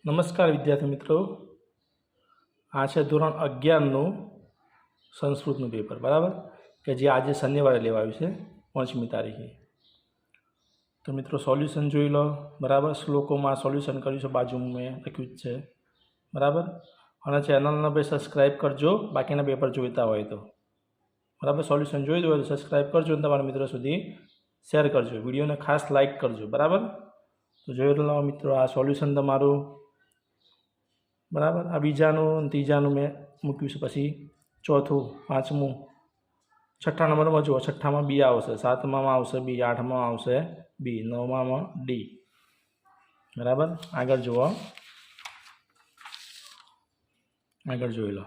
નમસ્કાર વિદ્યાર્થી મિત્રો, આ છે ધોરણ 11નું સંસ્કૃતનું પેપર, બરાબર, કે જે આજે શનિવારે લેવાયું છે 5મી તારીખે. તો મિત્રો સોલ્યુશન જોઈ લો, બરાબર. શ્લોકોમાં સોલ્યુશન કર્યું છે, બાજુમાં મેં લખ્યું જ છે, બરાબર. અને ચેનલને ભાઈ સબસ્ક્રાઈબ કરજો બાકીના પેપર જોઈતા હોય તો, બરાબર. સોલ્યુશન જોઈ હોય તો સબસ્ક્રાઈબ કરજો અને તમારા મિત્રો સુધી શેર કરજો. વિડીયોને ખાસ લાઇક કરજો, બરાબર. તો જોઈ લો મિત્રો, આ સોલ્યુશન તમારું, બરાબર. આ બીજાનું ત્રીજાનું મેં મૂક્યું છે, પછી ચોથું, પાંચમું, છઠ્ઠા નંબરમાં જુઓ, છઠ્ઠામાં બી આવશે, સાતમામાં આવશે બી, આઠમાં આવશે બી, નવમામાં ડી, બરાબર. આગળ જુઓ, આગળ જોઈ લો,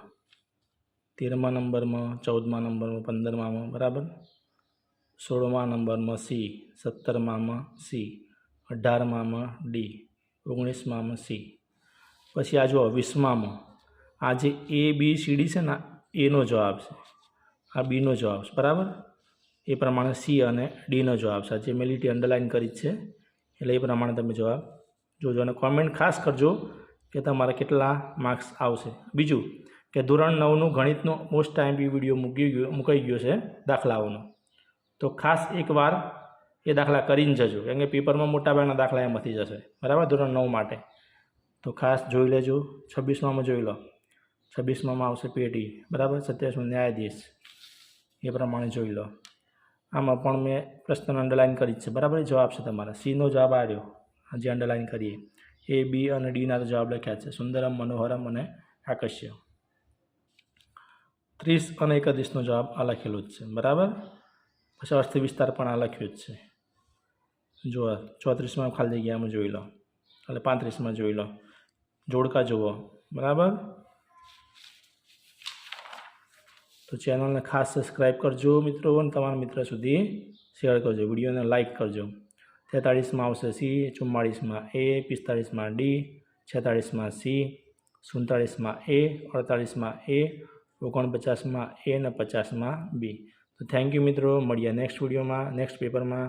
13મા નંબરમાં, 14મા નંબરમાં, 15મામાં, બરાબર. 16મા નંબરમાં સી, 17મામાં સી, 18મામાં ડી, 19મામાં સી. પછી આ જુઓ 20મામાં, આ જે એ બી સી ડી છે ને, એનો જવાબ છે, આ બીનો જવાબ છે, બરાબર. એ પ્રમાણે સી અને ડીનો જવાબ છે, જે મેં લીટી અંડરલાઇન કરી જ છે, એટલે એ પ્રમાણે તમે જવાબ જોજો અને કોમેન્ટ ખાસ કરજો કે તમારે કેટલા માર્ક્સ આવશે. બીજું કે ધોરણ 9નું ગણિતનો મોસ્ટ ટાઈમ વિડીયો મુકાઈ ગયો છે દાખલાઓનો, તો ખાસ એકવાર એ દાખલા કરીને જજો, કેમ કે પેપરમાં મોટાભાગના દાખલા એમાંથી જશે, બરાબર, ધોરણ 9 માટે. તો ખાસ જોઈ લેજો. 26મામાં જોઈ લો, 26મામાં આવશે પેટી, બરાબર. 27માં ન્યાયાધીશ, એ પ્રમાણે જોઈ લો. આમાં પણ મેં પ્રશ્ન અંડરલાઇન કરી જ છે, બરાબર. જવાબ છે તમારા સીનો જવાબ આવ્યો, જે અંડરલાઇન કરીએ. એ બી અને ડીના તો જવાબ લખ્યા છે, સુંદરમ, મનોહરમ અને આકર્ષ્ય. 30 અને 31નો જવાબ આ લખેલો જ છે, બરાબર. પછી અર્થ વિસ્તાર પણ આ લખ્યો જ છે. જો 34માં ખાલી જગ્યામાં જોઈ લો, એટલે 35માં જોઈ લો, જોડકા જુઓ, બરાબર. તો ચેનલને ખાસ સબસ્ક્રાઈબ કરજો મિત્રો, અને તમારા મિત્ર સુધી શેર કરજો, વિડીયોને લાઇક કરજો. 43માં આવશે સી, 44માં એ, 45માં ડી, 46માં સી, 47માં એ, 48માં એ, 49માં એ અને 50માં બી. તો થેન્ક યુ મિત્રો, મળીએ નેક્સ્ટ વિડીયોમાં, નેક્સ્ટ પેપરમાં.